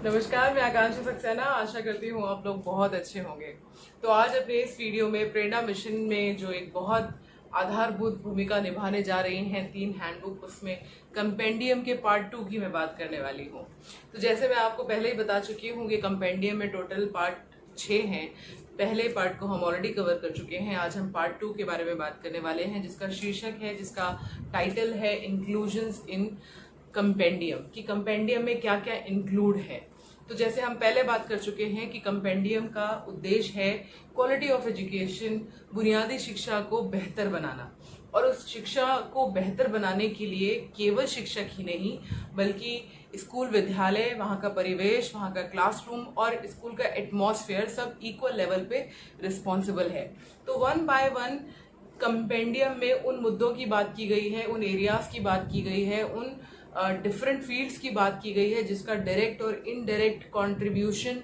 नमस्कार, मैं आकांक्षा सक्सेना। आशा करती हूँ आप लोग बहुत अच्छे होंगे। तो आज अपने इस वीडियो में प्रेरणा मिशन में जो एक बहुत आधारभूत भूमिका निभाने जा रही हैं 3 हैंडबुक, उसमें कंपेंडियम के पार्ट 2 की मैं बात करने वाली हूँ। तो जैसे मैं आपको पहले ही बता चुकी हूँ कि कंपेंडियम में टोटल पार्ट 6 हैं। पहले पार्ट को हम ऑलरेडी कवर कर चुके हैं। आज हम पार्ट 2 के बारे में बात करने वाले हैं, जिसका शीर्षक है, जिसका टाइटल है इंक्लूजन्स इन कंपेंडियम, कि कंपेंडियम में क्या क्या इंक्लूड है। तो जैसे हम पहले बात कर चुके हैं कि कंपेंडियम का उद्देश्य है क्वालिटी ऑफ एजुकेशन, बुनियादी शिक्षा को बेहतर बनाना। और उस शिक्षा को बेहतर बनाने के लिए केवल शिक्षक ही नहीं, बल्कि स्कूल, विद्यालय, वहाँ का परिवेश, वहाँ का क्लासरूम और स्कूल का एटमॉस्फेयर सब इक्वल लेवल पे रिस्पॉन्सिबल है। तो 1 बाय 1 कंपेंडियम में उन मुद्दों की बात की गई है, उन एरियाज की बात की गई है, उन डिफरेंट फील्ड्स की बात की गई है जिसका डायरेक्ट और indirect contribution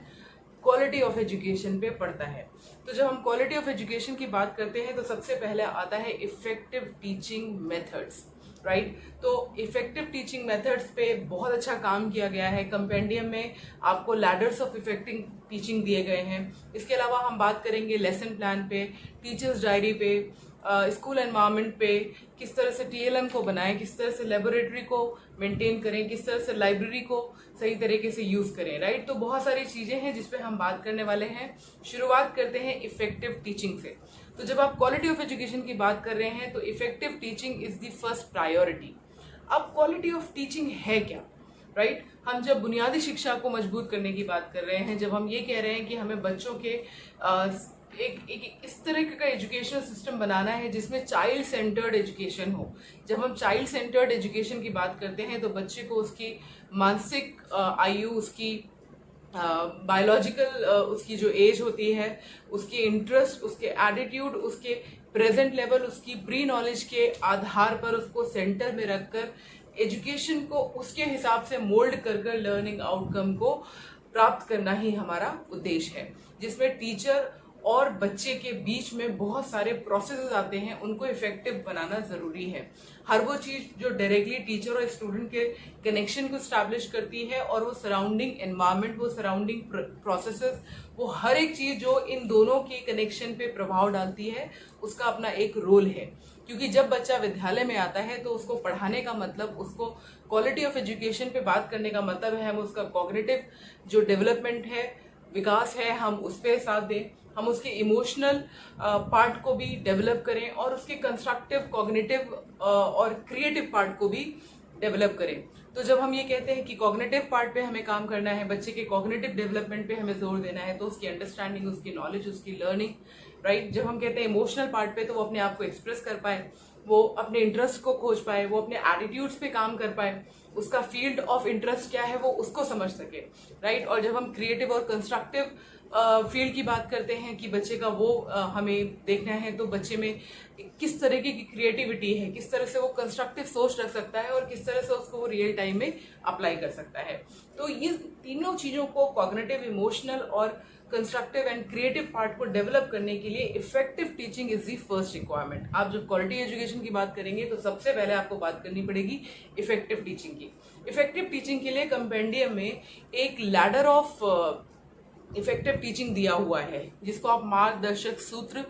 quality of education पे पड़ता है। तो जब हम क्वालिटी ऑफ एजुकेशन की बात करते हैं तो सबसे पहले आता है इफेक्टिव टीचिंग मेथड्स, राइट। तो इफेक्टिव टीचिंग मेथड्स पे बहुत अच्छा काम किया गया है। कंपेंडियम में आपको लैडर्स ऑफ इफेक्टिव टीचिंग दिए गए हैं। इसके अलावा हम बात करेंगे लेसन प्लान पे, टीचर्स डायरी पे, स्कूल एनवायरनमेंट पे, किस तरह से टीएलएम को बनाएं, किस तरह से लेबोरेटरी को मेंटेन करें, किस तरह से लाइब्रेरी को सही तरीके से यूज करें, राइट। तो बहुत सारी चीजें हैं जिस पे हम बात करने वाले हैं। शुरुआत करते हैं इफेक्टिव टीचिंग से। तो जब आप क्वालिटी ऑफ एजुकेशन की बात कर रहे हैं तो effective teaching is the first priority. अब क्वालिटी ऑफ टीचिंग है क्या, राइट। हम जब बुनियादी शिक्षा को मजबूत करने की बात कर रहे हैं, जब हम ये कह रहे हैं कि हमें बच्चों के एक इस तरह का एजुकेशनल सिस्टम बनाना है जिसमें चाइल्ड सेंटर्ड एजुकेशन हो। जब हम चाइल्ड सेंटर्ड एजुकेशन की बात करते हैं तो बच्चे को उसकी मानसिक आयु, उसकी बायोलॉजिकल उसकी जो एज होती है, उसके इंटरेस्ट, उसके एटीट्यूड, उसके प्रेजेंट लेवल, उसकी प्री नॉलेज के आधार पर उसको सेंटर में रखकर एजुकेशन को उसके हिसाब से मोल्ड कर लर्निंग आउटकम को प्राप्त करना ही हमारा उद्देश्य है, जिसमें टीचर और बच्चे के बीच में बहुत सारे प्रोसेसेस आते हैं। उनको इफेक्टिव बनाना जरूरी है। हर वो चीज जो डायरेक्टली टीचर और स्टूडेंट के कनेक्शन को स्टैब्लिश करती है, और वो सराउंडिंग एनवायरनमेंट, वो सराउंडिंग प्रोसेसेस, वो हर एक चीज जो इन दोनों के कनेक्शन पे प्रभाव डालती है, उसका अपना एक रोल है। क्योंकि जब बच्चा विद्यालय में आता है तो उसको पढ़ाने का मतलब, उसको क्वालिटी ऑफ एजुकेशन पे बात करने का मतलब है हम उसका कॉग्निटिव जो डेवलपमेंट है, विकास है, हम उस पर साथ दें, हम उसके इमोशनल पार्ट को भी डेवलप करें, और उसके कंस्ट्रक्टिव, कॉग्निटिव और क्रिएटिव पार्ट को भी डेवलप करें। तो जब हम ये कहते हैं कि कॉग्निटिव पार्ट पे हमें काम करना है, बच्चे के कॉग्निटिव डेवलपमेंट पे हमें जोर देना है, तो उसकी अंडरस्टैंडिंग, उसकी नॉलेज, उसकी लर्निंग, राइट। जब हम कहते हैं इमोशनल पार्ट पे, तो वो अपने आप को एक्सप्रेस कर पाए, वो अपने इंटरेस्ट को खोज पाए, वो अपने एटीट्यूड्स पे काम कर पाए, उसका फील्ड ऑफ इंटरेस्ट क्या है वो उसको समझ सके, राइट। और जब हम क्रिएटिव और कंस्ट्रक्टिव फील्ड की बात करते हैं कि बच्चे का वो हमें देखना है, तो बच्चे में किस तरीके की क्रिएटिविटी है, किस तरह से वो कंस्ट्रक्टिव सोच रख सकता है, और किस तरह से उसको वो रियल टाइम में अप्लाई कर सकता है। तो ये तीनों चीजों को, कॉग्निटिव, इमोशनल और कंस्ट्रक्टिव एंड क्रिएटिव पार्ट को डेवलप करने के लिए effective teaching is the first requirement. आप जब क्वालिटी एजुकेशन की बात करेंगे तो सबसे पहले आपको बात करनी पड़ेगी इफेक्टिव टीचिंग की। इफेक्टिव टीचिंग के लिए कंपेंडियम में एक लैडर ऑफ इफेक्टिव टीचिंग दिया हुआ है, जिसको आप मार्गदर्शक सूत्र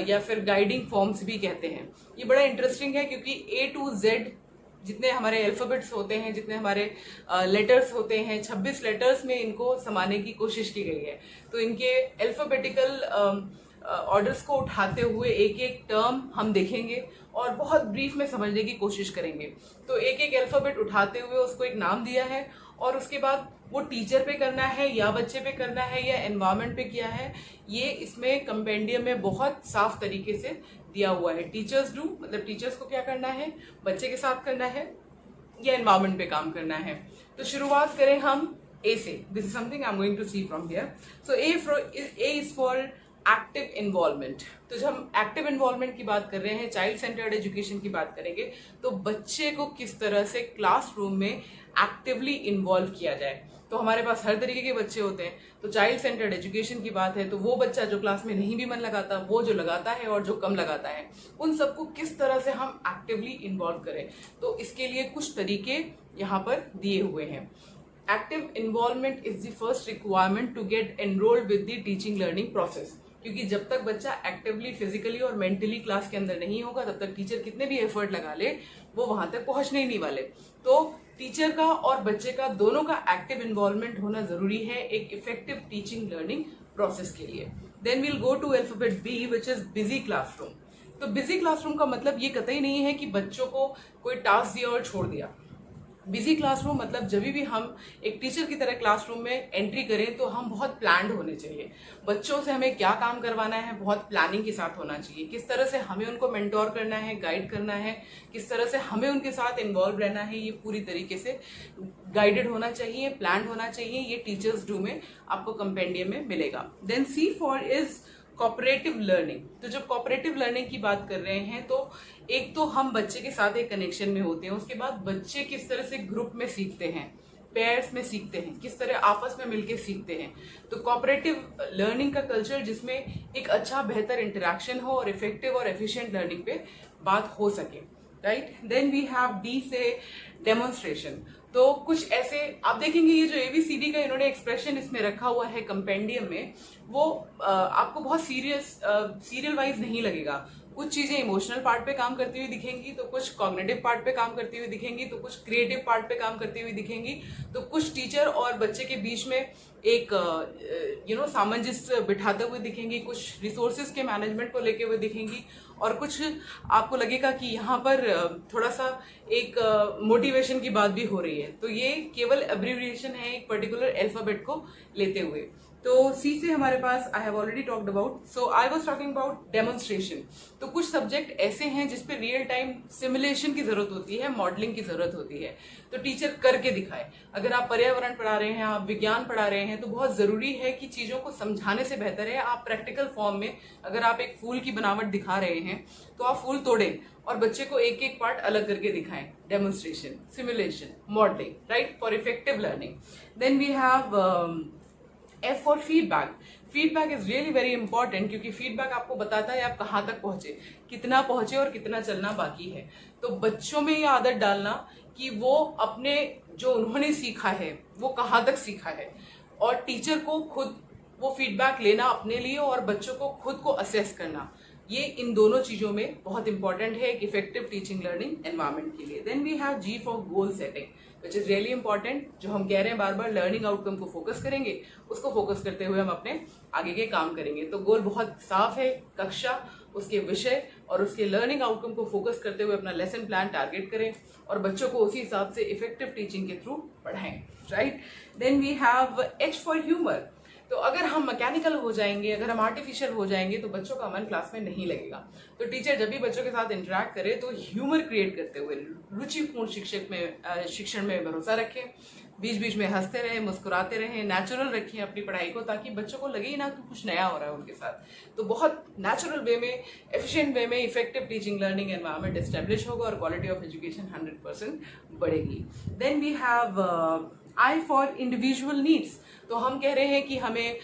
या फिर गाइडिंग फॉर्म्स भी कहते हैं। ये बड़ा इंटरेस्टिंग है क्योंकि A to Z जितने हमारे अल्फाबेट्स होते हैं, जितने हमारे लेटर्स होते हैं, 26 लेटर्स में इनको समाने की कोशिश की गई है। तो इनके अल्फाबेटिकल ऑर्डर्स को उठाते हुए एक एक टर्म हम देखेंगे और बहुत ब्रीफ में समझने की कोशिश करेंगे। तो एक एक अल्फाबेट उठाते हुए उसको एक नाम दिया है, और उसके बाद वो टीचर पे करना है या बच्चे पे करना है या एनवायरनमेंट पे किया है, ये इसमें कंपेंडियम में बहुत साफ तरीके से दिया हुआ है। टीचर्स डू, मतलब टीचर्स को क्या करना है, बच्चे के साथ करना है या एनवायरनमेंट पे काम करना है। तो शुरुआत करें हम ए से। This is something I am going to see from here. So A is for active involvement. तो जब हम एक्टिव इन्वॉल्वमेंट की बात कर रहे हैं, चाइल्ड सेंटर्ड एजुकेशन की बात करेंगे, तो बच्चे को किस तरह से क्लासरूम में एक्टिवली इन्वॉल्व किया जाए। तो हमारे पास हर तरीके के बच्चे होते हैं। तो चाइल्ड सेंटर्ड एजुकेशन की बात है तो वो बच्चा जो क्लास में नहीं भी मन लगाता, वो जो लगाता है और जो कम लगाता है, उन सबको किस तरह से हम एक्टिवली इन्वॉल्व करें। तो इसके लिए कुछ तरीके यहाँ पर दिए हुए हैं। Active involvement is the first requirement to get enrolled with the teaching learning process. क्योंकि जब तक बच्चा एक्टिवली फिजिकली और मेंटली क्लास के अंदर नहीं होगा तब तक टीचर कितने भी एफर्ट लगा ले वो वहां तक पहुंचने ही नहीं वाले। तो टीचर का और बच्चे का दोनों का एक्टिव इन्वॉल्वमेंट होना जरूरी है एक इफेक्टिव टीचिंग लर्निंग प्रोसेस के लिए। Then we'll go to alphabet B which is busy classroom. तो बिजी क्लासरूम का मतलब ये कतई नहीं है कि बच्चों को कोई टास्क दिया और छोड़ दिया। बिजी क्लासरूम मतलब जब भी हम एक टीचर की तरह क्लासरूम में एंट्री करें तो हम बहुत प्लान्ड होने चाहिए। बच्चों से हमें क्या काम करवाना है बहुत प्लानिंग के साथ होना चाहिए। किस तरह से हमें उनको मेंटोर करना है, गाइड करना है, किस तरह से हमें उनके साथ इन्वॉल्व रहना है, ये पूरी तरीके से गाइडेड होना चाहिए, प्लान्ड होना चाहिए। ये टीचर्स डू में आपको कंपेंडियम में मिलेगा। Then C for is cooperative learning. तो जब कोऑपरेटिव लर्निंग की बात कर रहे हैं तो एक तो हम बच्चे के साथ एक कनेक्शन में होते हैं, उसके बाद बच्चे किस तरह से ग्रुप में सीखते हैं, पेयर्स में सीखते हैं, किस तरह आपस में मिलकर सीखते हैं। तो कोऑपरेटिव लर्निंग का कल्चर जिसमें एक अच्छा बेहतर इंटरेक्शन हो और इफेक्टिव और एफिशिएंट लर्निंग पे बात हो सके, right. Then we have D से डेमोन्स्ट्रेशन। तो कुछ ऐसे आप देखेंगे ये जो ABCD का इन्होंने एक्सप्रेशन इसमें रखा हुआ है कंपेंडियम में, वो आपको बहुत सीरियल वाइज नहीं लगेगा। कुछ चीजें इमोशनल पार्ट पे काम करती हुई दिखेंगी, तो कुछ कॉग्निटिव पार्ट पे काम करती हुई दिखेंगी, तो कुछ क्रिएटिव पार्ट पे काम करती हुई दिखेंगी, तो कुछ टीचर और बच्चे के बीच में एक सामंजस्य बिठाते हुए दिखेंगी, कुछ रिसोर्सेज के मैनेजमेंट को लेके हुए दिखेंगी, और कुछ आपको लगेगा कि यहाँ पर थोड़ा सा एक मोटिवेशन की बात भी हो रही है। तो ये केवल एब्रिविएशन है एक पर्टिकुलर अल्फाबेट को लेते हुए। तो सी से हमारे पास I have already talked about, so I was talking about demonstration. तो कुछ सब्जेक्ट ऐसे हैं जिसपे रियल टाइम सिमुलेशन की जरूरत होती है, मॉडलिंग की जरूरत होती है, तो टीचर करके दिखाए। अगर आप पर्यावरण पढ़ा रहे हैं, आप विज्ञान पढ़ा रहे हैं, तो बहुत जरूरी है कि चीजों को समझाने से बेहतर है आप प्रैक्टिकल फॉर्म में, अगर आप एक फूल की बनावट दिखा रहे हैं तो आप फूल तोड़ें और बच्चे को एक एक पार्ट अलग करके दिखाएं। Demonstration, simulation, modelling, right, for effective learning. Then we have F for feedback. Feedback is really very important, क्योंकि फीडबैक आपको बताता है आप कहाँ तक पहुंचे, कितना पहुंचे और कितना चलना बाकी है। तो बच्चों में ये आदत डालना कि वो अपने जो उन्होंने सीखा है वो कहाँ तक सीखा है, और टीचर को खुद वो फीडबैक लेना अपने लिए और बच्चों को खुद को असेस करना, ये इन दोनों चीजों में बहुत इंपॉर्टेंट है एक इफेक्टिव टीचिंग लर्निंग एनवायरमेंट के लिए। Then we have G for goal setting, which is really important. जो हम कह रहे हैं बार बार लर्निंग आउटकम को फोकस करेंगे, उसको फोकस करते हुए हम अपने आगे के काम करेंगे। तो गोल बहुत साफ है, कक्षा, उसके विषय और उसके लर्निंग आउटकम को फोकस करते हुए अपना लेसन प्लान टारगेट करें और बच्चों को उसी हिसाब से इफेक्टिव टीचिंग के थ्रू पढ़ाएं, right. Then we have H for humour. तो अगर हम मैकेनिकल हो जाएंगे, अगर हम आर्टिफिशियल हो जाएंगे तो बच्चों का मन क्लास में नहीं लगेगा। तो टीचर जब भी बच्चों के साथ इंटरेक्ट करे तो ह्यूमर क्रिएट करते हुए रुचिपूर्ण शिक्षण में भरोसा रखें, बीच बीच में हंसते रहें, मुस्कुराते रहें, नेचुरल रखें अपनी पढ़ाई को, ताकि बच्चों को लगे ही ना कि कुछ नया हो रहा है उनके साथ। तो बहुत नेचुरल वे में, एफिशिएंट वे में effective teaching learning environment establish होगा और क्वालिटी ऑफ एजुकेशन 100% बढ़ेगी। Then we have I for individual needs. तो हम कह रहे हैं कि हमें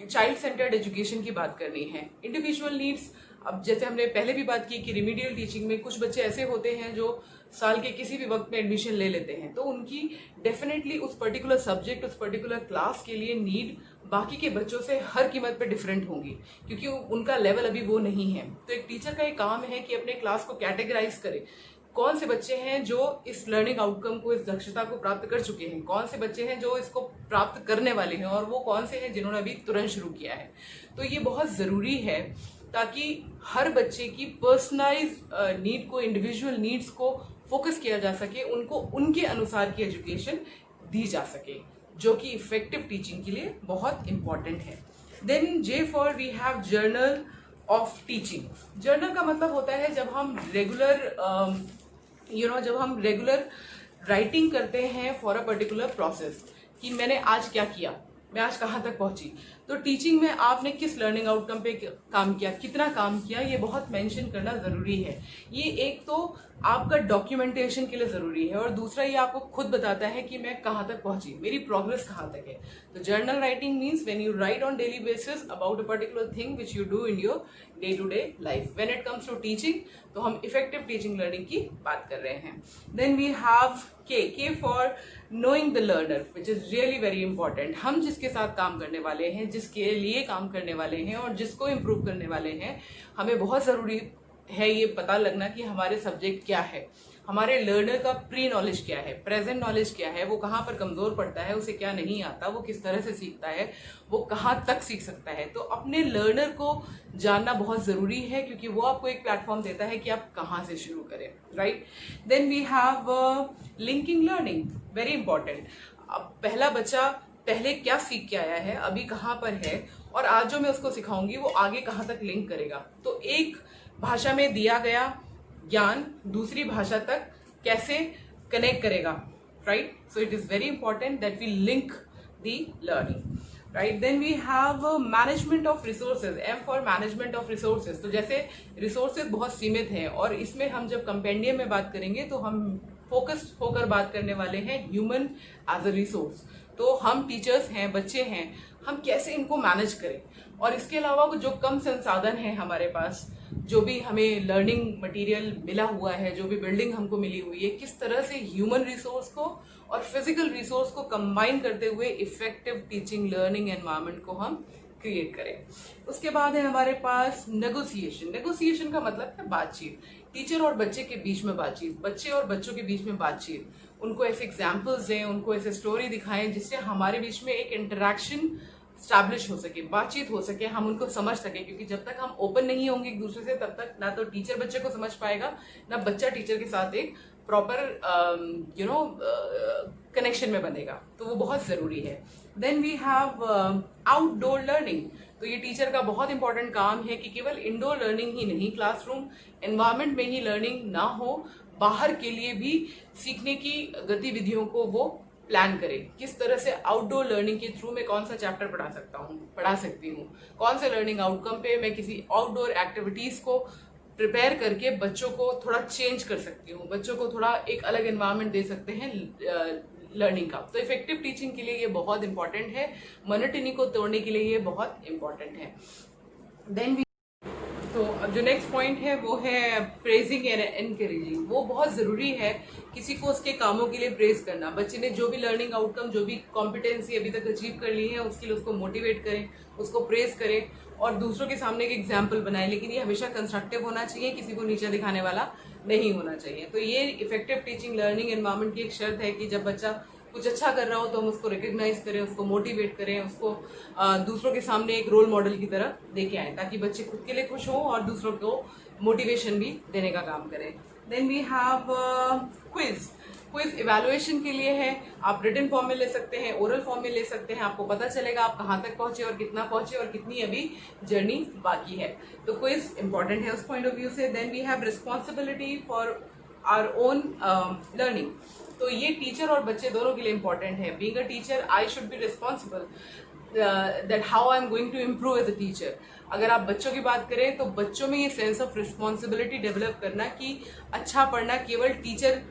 चाइल्ड सेंटर्ड एजुकेशन की बात करनी है। इंडिविजुअल नीड्स, अब जैसे हमने पहले भी बात की कि रिमीडियल टीचिंग में कुछ बच्चे ऐसे होते हैं जो साल के किसी भी वक्त में एडमिशन ले लेते हैं, तो उनकी डेफिनेटली उस पर्टिकुलर सब्जेक्ट, उस पर्टिकुलर क्लास के लिए नीड बाकी के बच्चों से हर कीमत पे डिफरेंट होंगी, क्योंकि उनका लेवल अभी वो नहीं है। तो एक टीचर का एक काम है कि अपने क्लास को कैटेगराइज करे, कौन से बच्चे हैं जो इस लर्निंग आउटकम को, इस दक्षता को प्राप्त कर चुके हैं, कौन से बच्चे हैं जो इसको प्राप्त करने वाले हैं, और वो कौन से हैं जिन्होंने अभी तुरंत शुरू किया है। तो ये बहुत जरूरी है ताकि हर बच्चे की पर्सनलाइज नीड को, इंडिविजुअल नीड्स को फोकस किया जा सके, उनको उनके अनुसार की एजुकेशन दी जा सके, जो कि इफेक्टिव टीचिंग के लिए बहुत इंपॉर्टेंट है। Then J for we have journal of teaching. Journal का मतलब होता है जब हम रेगुलर राइटिंग करते हैं फॉर अ पर्टिकुलर प्रोसेस, कि मैंने आज क्या किया, मैं आज कहाँ तक पहुंची। तो टीचिंग में आपने किस लर्निंग आउटकम पे काम किया, कितना काम किया, ये बहुत मेंशन करना जरूरी है। ये एक तो आपका डॉक्यूमेंटेशन के लिए जरूरी है और दूसरा ये आपको खुद बताता है कि मैं कहाँ तक पहुंची, मेरी प्रोग्रेस कहाँ तक है। तो journal writing means when you write on daily basis about a particular thing which you do in your day to day life. When it comes to teaching, तो हम इफेक्टिव टीचिंग लर्निंग की बात कर रहे हैं। देन वी हैव के for knowing the learner, which is really very important. हम जिसके साथ काम करने वाले हैं, जिसके लिए काम करने वाले हैं और जिसको इम्प्रूव करने वाले हैं, हमें बहुत जरूरी है ये पता लगना कि हमारे सब्जेक्ट क्या है, हमारे लर्नर का प्री नॉलेज क्या है, प्रेजेंट नॉलेज क्या है, वो कहाँ पर कमजोर पड़ता है, उसे क्या नहीं आता, वो किस तरह से सीखता है, वो कहाँ तक सीख सकता है। तो अपने लर्नर को जानना बहुत जरूरी है क्योंकि वो आपको एक प्लेटफॉर्म देता है कि आप कहाँ से शुरू करें, right. Then we have linking learning, very important. अब पहला बच्चा पहले क्या सीख के आया है, अभी कहाँ पर है, और आज जो मैं उसको सिखाऊंगी वो आगे कहाँ तक लिंक करेगा। तो एक भाषा में दिया गया ज्ञान दूसरी भाषा तक कैसे कनेक्ट करेगा, right. So it is very important that we link the learning, right. Then we have management of resources, M for management of resources. तो जैसे रिसोर्सेज बहुत सीमित हैं और इसमें हम जब कंपेंडियम में बात करेंगे तो हम फोकस्ड होकर बात करने वाले हैं ह्यूमन एज अ रिसोर्स। तो हम टीचर्स हैं, बच्चे हैं, हम कैसे इनको मैनेज करें। और इसके अलावा जो कम संसाधन है हमारे पास, जो भी हमें लर्निंग मटेरियल मिला हुआ है, जो भी बिल्डिंग हमको मिली हुई है, किस तरह से ह्यूमन रिसोर्स को और फिजिकल रिसोर्स को कंबाइन करते हुए इफेक्टिव टीचिंग लर्निंग एनवायरनमेंट को हम क्रिएट करें। उसके बाद है हमारे पास नेगोशिएशन। नेगोशिएशन का मतलब है बातचीत, टीचर और बच्चे के बीच में बातचीत, बच्चे और बच्चों के बीच में बातचीत। उनको ऐसे एग्जाम्पल्स दें, उनको ऐसे स्टोरी दिखाएं जिससे हमारे बीच में एक इंटरेक्शन स्टैब्लिश हो सके, बातचीत हो सके, हम उनको समझ सके। क्योंकि जब तक हम ओपन नहीं होंगे एक दूसरे से, तब तक ना तो टीचर बच्चे को समझ पाएगा, ना बच्चा टीचर के साथ एक प्रॉपर कनेक्शन में बनेगा। तो वो बहुत जरूरी है। Then we have outdoor learning. तो ये टीचर का बहुत इंपॉर्टेंट काम है कि केवल इंडोर लर्निंग ही नहीं, क्लासरूम एनवायरनमेंट में ही लर्निंग ना हो, बाहर के लिए भी सीखने की गतिविधियों को वो प्लान करें। किस तरह से आउटडोर लर्निंग के थ्रू मैं कौन सा चैप्टर पढ़ा सकती हूँ, कौन से लर्निंग आउटकम पे मैं किसी आउटडोर एक्टिविटीज को प्रिपेयर करके बच्चों को थोड़ा चेंज कर सकती हूँ, बच्चों को थोड़ा एक अलग एनवायरनमेंट दे सकते हैं लर्निंग का। तो इफेक्टिव टीचिंग के लिए ये बहुत इंपॉर्टेंट है, मोनोटनी को तोड़ने के लिए ये बहुत इंपॉर्टेंट है। देन तो अब जो नेक्स्ट पॉइंट है वो है प्रेजिंग एंड एनकरेजिंग। वो बहुत जरूरी है किसी को उसके कामों के लिए प्रेज करना। बच्चे ने जो भी लर्निंग आउटकम, जो भी कॉम्पिटेंसी अभी तक अचीव कर ली है, उसके लिए उसको मोटिवेट करें, उसको प्रेज करें और दूसरों के सामने एक एग्जाम्पल बनाएं। लेकिन ये हमेशा कंस्ट्रक्टिव होना चाहिए, किसी को नीचा दिखाने वाला नहीं होना चाहिए। तो ये इफेक्टिव टीचिंग लर्निंग एनवायरनमेंट की एक शर्त है कि जब बच्चा कुछ अच्छा कर रहा हो तो हम उसको रिकग्नाइज करें, उसको मोटिवेट करें, उसको दूसरों के सामने एक रोल मॉडल की तरह लेके आए, ताकि बच्चे खुद के लिए खुश हों और दूसरों को मोटिवेशन भी देने का काम करें। Then we have quiz. Quiz evaluation के लिए है, आप रिटन फॉर्म में ले सकते हैं, ओरल फॉर्म में ले सकते हैं। आपको पता चलेगा आप कहाँ तक पहुंचे और कितना पहुंचे और कितनी अभी जर्नी बाकी है। तो क्विज इंपॉर्टेंट है उस पॉइंट ऑफ व्यू से। Then we have responsibility for our own learning. तो ये टीचर और बच्चे दोनों के लिए इंपॉर्टेंट है। Being a teacher I should be responsible that how I am going to improve as a teacher. अगर आप बच्चों की बात करें तो बच्चों में ये सेंस ऑफ रिस्पॉन्सिबिलिटी डेवलप करना कि अच्छा पढ़ना केवल टीचर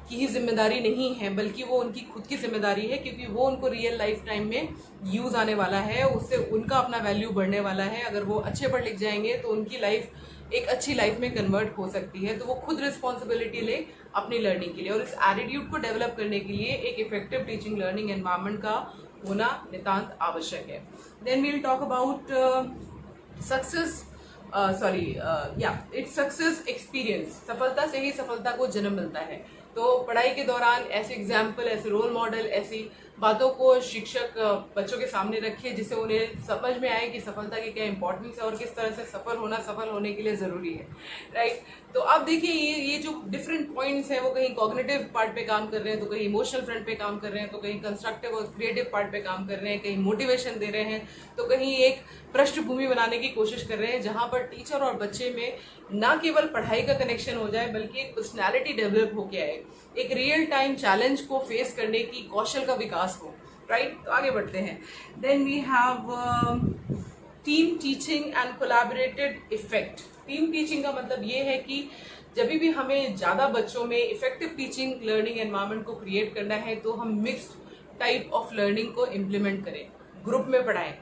की ही जिम्मेदारी नहीं है, बल्कि वो उनकी खुद की जिम्मेदारी है, क्योंकि वो उनको रियल लाइफ टाइम में यूज आने वाला है, उससे उनका अपना वैल्यू बढ़ने वाला है। अगर वो अच्छे पढ़ लिख जाएंगे तो उनकी लाइफ एक अच्छी लाइफ में कन्वर्ट हो सकती है। तो वो खुद रिस्पॉन्सिबिलिटी ले अपनी लर्निंग के लिए, और इस एटीट्यूड को डेवलप करने के लिए एक इफेक्टिव टीचिंग लर्निंग एनवायरनमेंट का होना नितांत आवश्यक है। Then we will talk about success it's success experience. सफलता से ही सफलता को जन्म मिलता है। तो पढ़ाई के दौरान ऐसे एग्जाम्पल, ऐसे रोल मॉडल, ऐसी बातों को शिक्षक बच्चों के सामने रखे जिससे उन्हें समझ में आए कि सफलता की क्या इंपॉर्टेंस है और किस तरह से सफल होने के लिए जरूरी है, राइट। तो अब देखिए ये जो डिफरेंट पॉइंट्स हैं वो कहीं कॉग्निटिव पार्ट पे काम कर रहे हैं, तो कहीं इमोशनल फ्रंट पे काम कर रहे हैं, तो कहीं कंस्ट्रक्टिव और क्रिएटिव पार्ट पे काम कर रहे हैं, कहीं मोटिवेशन दे रहे हैं, तो कहीं एक पृष्ठभूमि बनाने की कोशिश कर रहे हैं जहां पर टीचर और बच्चे में ना केवल पढ़ाई का कनेक्शन हो जाए बल्कि एक पर्सनैलिटी डेवलप होके आए, एक रियल टाइम चैलेंज को फेस करने की कौशल का विकास हो। राइट। तो आगे बढ़ते हैं। Then we have team teaching and collaborated effect. Team teaching का मतलब ये है कि जब भी हमें ज़्यादा बच्चों में इफेक्टिव टीचिंग लर्निंग एनवायरनमेंट को क्रिएट करना है तो हम मिक्स्ड टाइप ऑफ लर्निंग को इम्प्लीमेंट करें, ग्रुप में पढ़ाएं,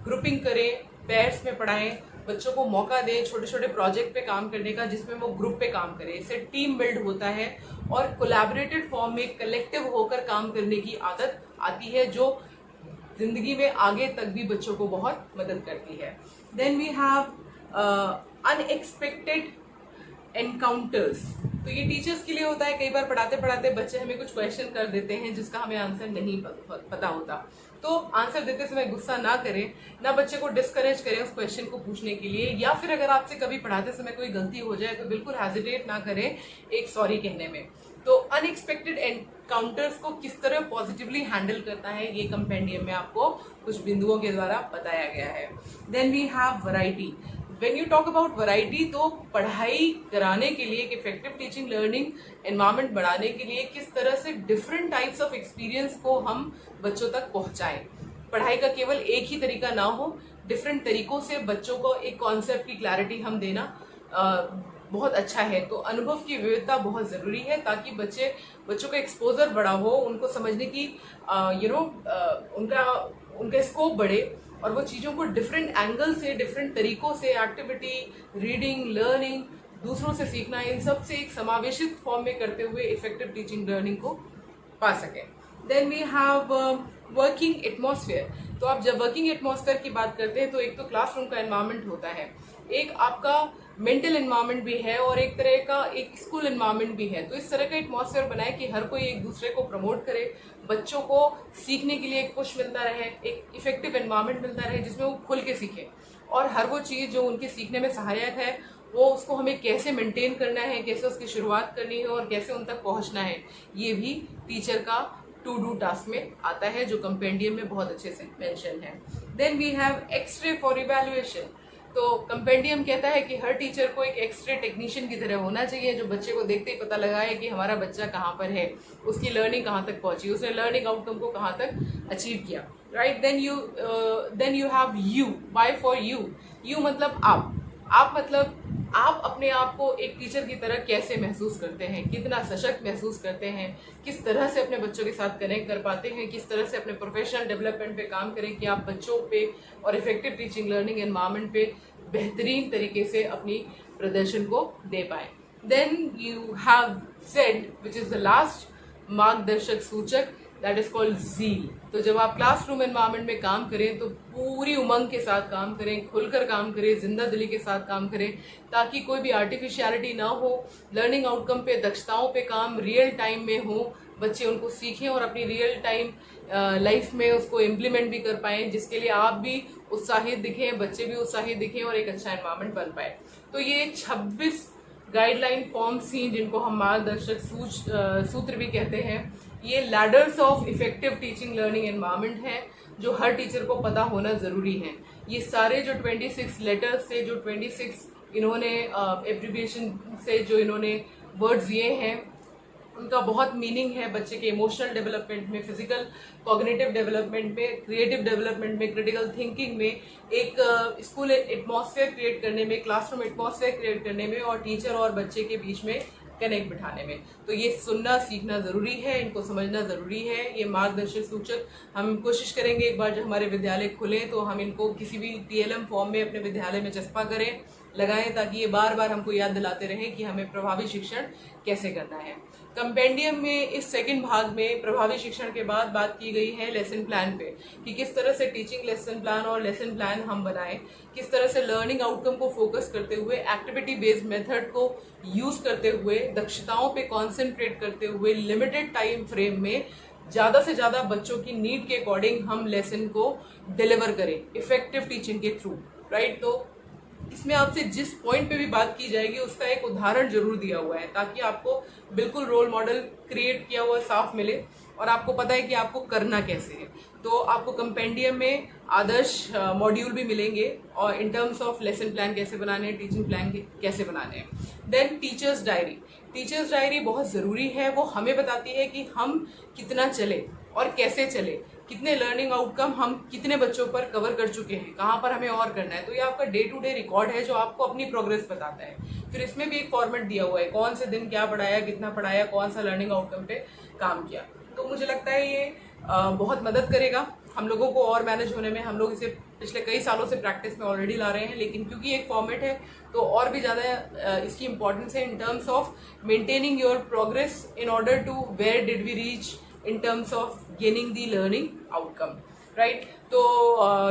ग्रुपिंग करें, पेयर्स में पढ़ाएं, बच्चों को मौका दें छोटे छोटे प्रोजेक्ट पे काम करने का जिसमें वो ग्रुप पे काम करें। इससे टीम बिल्ड होता है और कोलैबोरेटेड फॉर्म में कलेक्टिव होकर काम करने की आदत आती है जो जिंदगी में आगे तक भी बच्चों को बहुत मदद करती है। Then we have unexpected encounters. तो ये टीचर्स के लिए होता है, कई बार पढ़ाते पढ़ाते बच्चे हमें कुछ क्वेश्चन कर देते हैं जिसका हमें आंसर नहीं पता होता, तो आंसर देते समय गुस्सा ना करें, ना बच्चे को डिस्करेज करें उस क्वेश्चन को पूछने के लिए, या फिर अगर आपसे कभी पढ़ाते समय कोई गलती हो जाए तो बिल्कुल हेजिटेट ना करें एक सॉरी कहने में। तो अनएक्सपेक्टेड एनकाउंटर्स को किस तरह पॉजिटिवली हैंडल करता है ये कंपेंडियम में आपको कुछ बिंदुओं के द्वारा बताया गया है। Then we have variety. When you talk about variety, तो पढ़ाई कराने के लिए एक इफेक्टिव टीचिंग लर्निंग एनवायरनमेंट बढ़ाने के लिए किस तरह से डिफरेंट टाइप्स ऑफ एक्सपीरियंस को हम बच्चों तक पहुंचाएं। पढ़ाई का केवल एक ही तरीका ना हो, डिफरेंट तरीकों से बच्चों को एक कॉन्सेप्ट की क्लैरिटी हम देना बहुत अच्छा है। तो अनुभव की विविधता बहुत जरूरी है ताकि बच्चों का एक्सपोजर बड़ा हो, उनको समझने की उनका स्कोप बढ़े और वो चीज़ों को डिफरेंट एंगल से, डिफरेंट तरीकों से, एक्टिविटी, रीडिंग, लर्निंग, दूसरों से सीखना, इन सब से एक समावेशित फॉर्म में करते हुए इफेक्टिव टीचिंग लर्निंग को पा सकें। Then we have working atmosphere. तो आप जब वर्किंग एटमॉस्फेयर की बात करते हैं तो एक तो क्लासरूम का एनवायरनमेंट होता है, एक आपका मेंटल एनवायरनमेंट भी है और एक तरह का एक स्कूल एनवायरनमेंट भी है। तो इस तरह का एटमॉस्फेयर बनाए कि हर कोई एक दूसरे को प्रमोट करे, बच्चों को सीखने के लिए एक पुश मिलता रहे, एक इफेक्टिव एनवायरनमेंट मिलता रहे जिसमें वो खुल के सीखें और हर वो चीज़ जो उनके सीखने में सहायक है वो उसको हमें कैसे मेंटेन करना है, कैसे उसकी शुरुआत करनी है और कैसे उन तक पहुंचना है, ये भी टीचर का टू डू टास्क में आता है जो कंपेंडियम में बहुत अच्छे से मेंशन है। Then we have X ray for evaluation. तो कंपेंडियम कहता है कि हर टीचर को एक एक्सरे टेक्नीशियन की तरह होना चाहिए जो बच्चे को देखते ही पता लगाए कि हमारा बच्चा कहाँ पर है, उसकी लर्निंग कहाँ तक पहुंची, उसने लर्निंग आउटकम को कहाँ तक अचीव किया, right. Then you have U. Y for you? U मतलब आप मतलब आप अपने आप को एक टीचर की तरह कैसे महसूस करते हैं, कितना सशक्त महसूस करते हैं, किस तरह से अपने बच्चों के साथ कनेक्ट कर पाते हैं, किस तरह से अपने प्रोफेशनल डेवलपमेंट पे काम करें कि आप बच्चों पे और इफेक्टिव टीचिंग लर्निंग एनवायरनमेंट पे बेहतरीन तरीके से अपनी प्रदर्शन को दे पाए। Then you have Z which is the last मार्गदर्शक सूचक, दैट इज कॉल्ड ज़ील। तो जब आप क्लासरूम एनवायरनमेंट में काम करें तो पूरी उमंग के साथ काम करें, खुलकर काम करें, जिंदा दिली के साथ काम करें ताकि कोई भी आर्टिफिशियलिटी ना हो, लर्निंग आउटकम पे, दक्षताओं पे काम रियल टाइम में हो, बच्चे उनको सीखें और अपनी रियल टाइम लाइफ में उसको इम्प्लीमेंट भी कर पाएं, जिसके लिए आप भी उत्साहित दिखें, बच्चे भी उत्साहित दिखें और एक अच्छा एनवायरनमेंट बन पाए। तो ये 26 गाइडलाइन फॉर्म्स थी जिनको हम मार्गदर्शक सूत्र भी कहते हैं। ये ladders of effective teaching learning environment है जो हर टीचर को पता होना जरूरी है। ये सारे जो 26 लेटर्स से, जो 26 इन्होंने एब्रिविएशन से जो इन्होंने वर्ड्स दिए हैं, उनका बहुत मीनिंग है बच्चे के इमोशनल डेवलपमेंट में, फिजिकल कॉग्निटिव डेवलपमेंट में, क्रिएटिव डेवलपमेंट में, क्रिटिकल थिंकिंग में, एक स्कूल एटमॉस्फेयर क्रिएट करने में, क्लासरूम एटमॉस्फेयर क्रिएट करने में और टीचर और बच्चे के बीच में कनेक्ट बिठाने में। तो ये सुनना सीखना जरूरी है, इनको समझना जरूरी है। ये मार्गदर्शक सूचक हम कोशिश करेंगे एक बार जब हमारे विद्यालय खुले तो हम इनको किसी भी TLM फॉर्म में अपने विद्यालय में चस्पा करें, लगाएं, ताकि ये बार बार हमको याद दिलाते रहें कि हमें प्रभावी शिक्षण कैसे करना है। कंपेंडियम में इस सेकंड भाग में प्रभावी शिक्षण के बाद बात की गई है लेसन प्लान पे, कि किस तरह से टीचिंग लेसन प्लान और लेसन प्लान हम बनाएं, किस तरह से लर्निंग आउटकम को फोकस करते हुए, एक्टिविटी बेस्ड मेथड को यूज करते हुए, दक्षताओं पे कॉन्सेंट्रेट करते हुए, लिमिटेड टाइम फ्रेम में ज्यादा से ज्यादा बच्चों की नीड के अकॉर्डिंग हम लेसन को डिलीवर करें इफेक्टिव टीचिंग के थ्रू, राइट। तो इसमें आपसे जिस पॉइंट पे भी बात की जाएगी उसका एक उदाहरण जरूर दिया हुआ है ताकि आपको बिल्कुल रोल मॉडल क्रिएट किया हुआ साफ मिले और आपको पता है कि आपको करना कैसे है। तो आपको कंपेंडियम में आदर्श मॉड्यूल भी मिलेंगे और in terms of lesson plan कैसे बनाने हैं, टीचिंग प्लान कैसे बनाने हैं। Then teacher's diary. Teacher's diary बहुत ज़रूरी है, वो हमें बताती है कि हम कितना चले और कैसे चले, कितने लर्निंग आउटकम हम कितने बच्चों पर कवर कर चुके हैं, कहाँ पर हमें और करना है। तो ये आपका डे टू डे रिकॉर्ड है जो आपको अपनी प्रोग्रेस बताता है। फिर इसमें भी एक फॉर्मेट दिया हुआ है, कौन से दिन क्या पढ़ाया, कितना पढ़ाया, कौन सा लर्निंग आउटकम पे काम किया। तो मुझे लगता है ये बहुत मदद करेगा हम लोगों को और मैनेज होने में। हम लोग इसे पिछले कई सालों से प्रैक्टिस में ऑलरेडी ला रहे हैं, लेकिन क्योंकि एक फॉर्मेट है तो और भी ज़्यादा इसकी इंपॉर्टेंस है in terms of maintaining your progress in order to where did we reach in terms of gaining the learning outcome, right. तो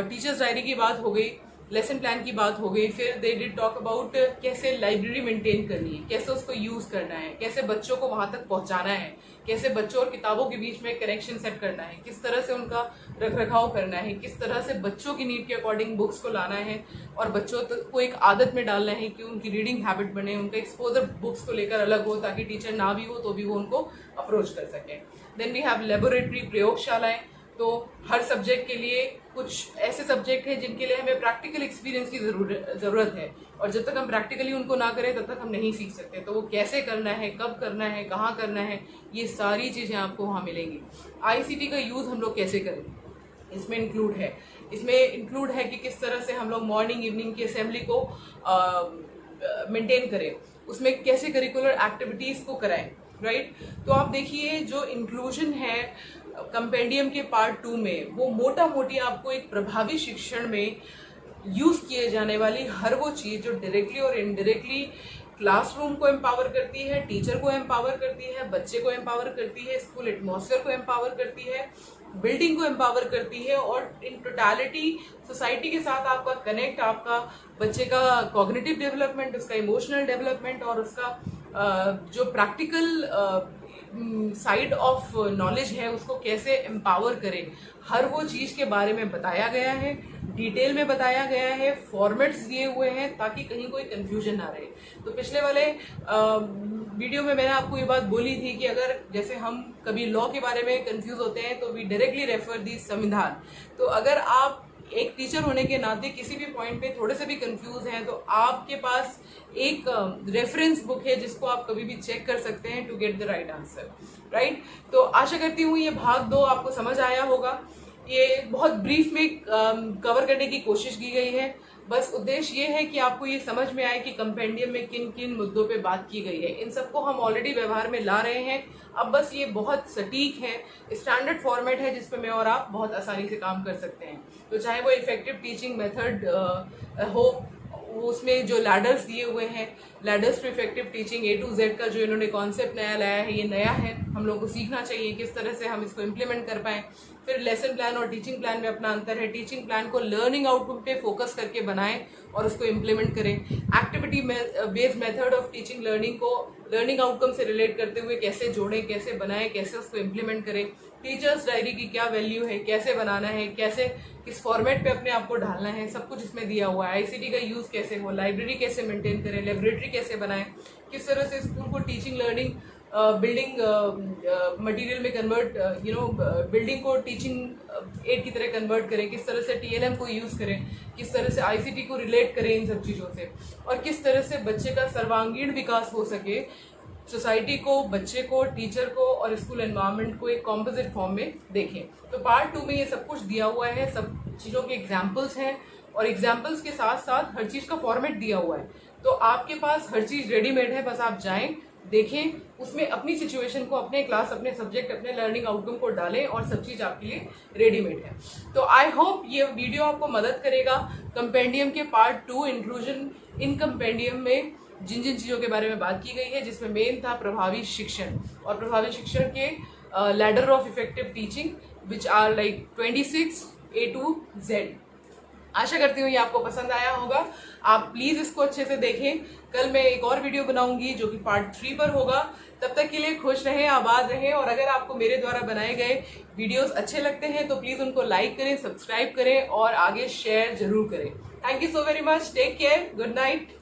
टीचर्स डायरी की बात हो गई, लेसन प्लान की बात हो गई, फिर दे डिड टॉक अबाउट कैसे लाइब्रेरी मेंटेन करनी है, कैसे उसको यूज करना है, कैसे बच्चों को वहां तक पहुंचाना है, कैसे बच्चों और किताबों के बीच में कनेक्शन सेट करना है, किस तरह से उनका रख रखाव करना है, किस तरह से बच्चों की नीड के अकॉर्डिंग बुक्स को लाना है और बच्चों को एक आदत में डालना है कि उनकी रीडिंग हैबिट बने, उनका एक्सपोजर बुक्स को लेकर अलग हो ताकि टीचर ना भी हो तो भी वो उनको अप्रोच कर सके। देन वी हैव लेबोरेटरी, प्रयोगशालाएं। तो हर सब्जेक्ट के लिए कुछ ऐसे सब्जेक्ट हैं जिनके लिए हमें प्रैक्टिकल एक्सपीरियंस की जरूरत है, और जब तक हम प्रैक्टिकली उनको ना करें तब तक हम नहीं सीख सकते। तो वो कैसे करना है, कब करना है, कहाँ करना है, ये सारी चीजें आपको वहाँ मिलेंगी। आईसीटी का यूज हम लोग कैसे करें इसमें इंक्लूड है। इसमें इंक्लूड है कि किस तरह से हम लोग मॉर्निंग इवनिंग की असेंबली को मेंटेन करें, उसमें कैसे करिकुलर एक्टिविटीज को कराएं, राइट। तो आप देखिए जो इंक्लूजन है कंपेंडियम के पार्ट 2 में, वो मोटा मोटी आपको एक प्रभावी शिक्षण में यूज किए जाने वाली हर वो चीज जो डायरेक्टली और इनडायरेक्टली क्लासरूम को एम्पावर करती है, टीचर को एम्पावर करती है, बच्चे को एम्पावर करती है, स्कूल एटमॉस्फेयर को एम्पावर करती है, बिल्डिंग को एम्पावर करती है, और इन टोटलिटी सोसाइटी के साथ आपका कनेक्ट, आपका बच्चे का कॉग्निटिव डेवलपमेंट, उसका इमोशनल डेवलपमेंट और उसका जो प्रैक्टिकल साइड ऑफ नॉलेज है उसको कैसे एम्पावर करें, हर वो चीज के बारे में बताया गया है, डिटेल में बताया गया है, फॉर्मेट्स दिए हुए हैं ताकि कहीं कोई कंफ्यूजन ना रहे। तो पिछले वाले वीडियो में मैंने आपको ये बात बोली थी कि अगर जैसे हम कभी लॉ के बारे में कंफ्यूज होते हैं तो वी डायरेक्टली रेफर दी संविधान। तो अगर आप एक टीचर होने के नाते किसी भी पॉइंट पे थोड़े से भी कंफ्यूज हैं तो आपके पास एक रेफरेंस बुक है जिसको आप कभी भी चेक कर सकते हैं to get the right answer, right. तो आशा करती हूँ ये भाग 2 आपको समझ आया होगा। ये बहुत ब्रीफ में कवर करने की कोशिश की गई है। बस उद्देश्य ये है कि आपको ये समझ में आए कि कंपेंडियम में किन किन मुद्दों पे बात की गई है। इन सबको हम ऑलरेडी व्यवहार में ला रहे हैं, अब बस ये बहुत सटीक है, स्टैंडर्ड फॉर्मेट है जिसपे मैं और आप बहुत आसानी से काम कर सकते हैं। तो चाहे वो इफेक्टिव टीचिंग मेथड हो, उसमें जो लैडर्स दिए हुए हैं, ladders to effective teaching A to Z का जो इन्होंने कॉन्सेप्ट नया लाया है, ये नया है, हम लोग को सीखना चाहिए किस तरह से हम इसको इम्प्लीमेंट कर पाएं। फिर लेसन प्लान और टीचिंग प्लान में अपना अंतर है। टीचिंग प्लान को लर्निंग आउटपुट पे फोकस करके बनाएं और उसको इम्प्लीमेंट करें। Activity based method of teaching learning को लर्निंग आउटकम से रिलेट करते हुए कैसे जोड़ें, कैसे बनाएं, कैसे उसको इम्प्लीमेंट करें। टीचर्स डायरी की क्या वैल्यू है, कैसे बनाना है, कैसे किस फॉर्मेट पे अपने आप को ढालना है, सब कुछ इसमें दिया हुआ है। आईसीटी का यूज कैसे हो, लाइब्रेरी कैसे मेंटेन करें, लेबोरेटरी कैसे बनाएं, किस तरह से स्कूल को टीचिंग लर्निंग बिल्डिंग मटेरियल में कन्वर्ट, बिल्डिंग को टीचिंग एड की तरह कन्वर्ट करें, किस तरह से टीएलएम को यूज करें, किस तरह से आईसीटी को रिलेट करें इन सब चीज़ों से, और किस तरह से बच्चे का सर्वांगीण विकास हो सके, सोसाइटी को, बच्चे को, टीचर को और स्कूल एनवायरनमेंट को एक कॉम्पोजिट फॉर्म में देखें। तो पार्ट 2 में ये सब कुछ दिया हुआ है, सब चीज़ों के एग्जाम्पल्स हैं और एग्जाम्पल्स के साथ साथ हर चीज़ का फॉर्मेट दिया हुआ है। तो आपके पास हर चीज़ रेडीमेड है, बस आप जाएं, देखें, उसमें अपनी सिचुएशन को, अपने क्लास, अपने सब्जेक्ट, अपने लर्निंग आउटकम को डालें और सब चीज़ आपके लिए रेडीमेड है। तो आई होप ये वीडियो आपको मदद करेगा कंपेंडियम के पार्ट 2 इंक्लूजन इन कंपेंडियम में जिन जिन चीज़ों के बारे में बात की गई है, जिसमें मेन था प्रभावी शिक्षण, और प्रभावी शिक्षण के ladder of effective teaching which are like 26 A to Z। आशा करती हूँ ये आपको पसंद आया होगा। आप प्लीज़ इसको अच्छे से देखें। कल मैं एक और वीडियो बनाऊंगी जो कि पार्ट 3 पर होगा। तब तक के लिए खुश रहें, आबाद रहें, और अगर आपको मेरे द्वारा बनाए गए वीडियोस अच्छे लगते हैं तो प्लीज़ उनको लाइक करें, सब्सक्राइब करें और आगे शेयर जरूर करें। Thank you so very much. Take care. Good night.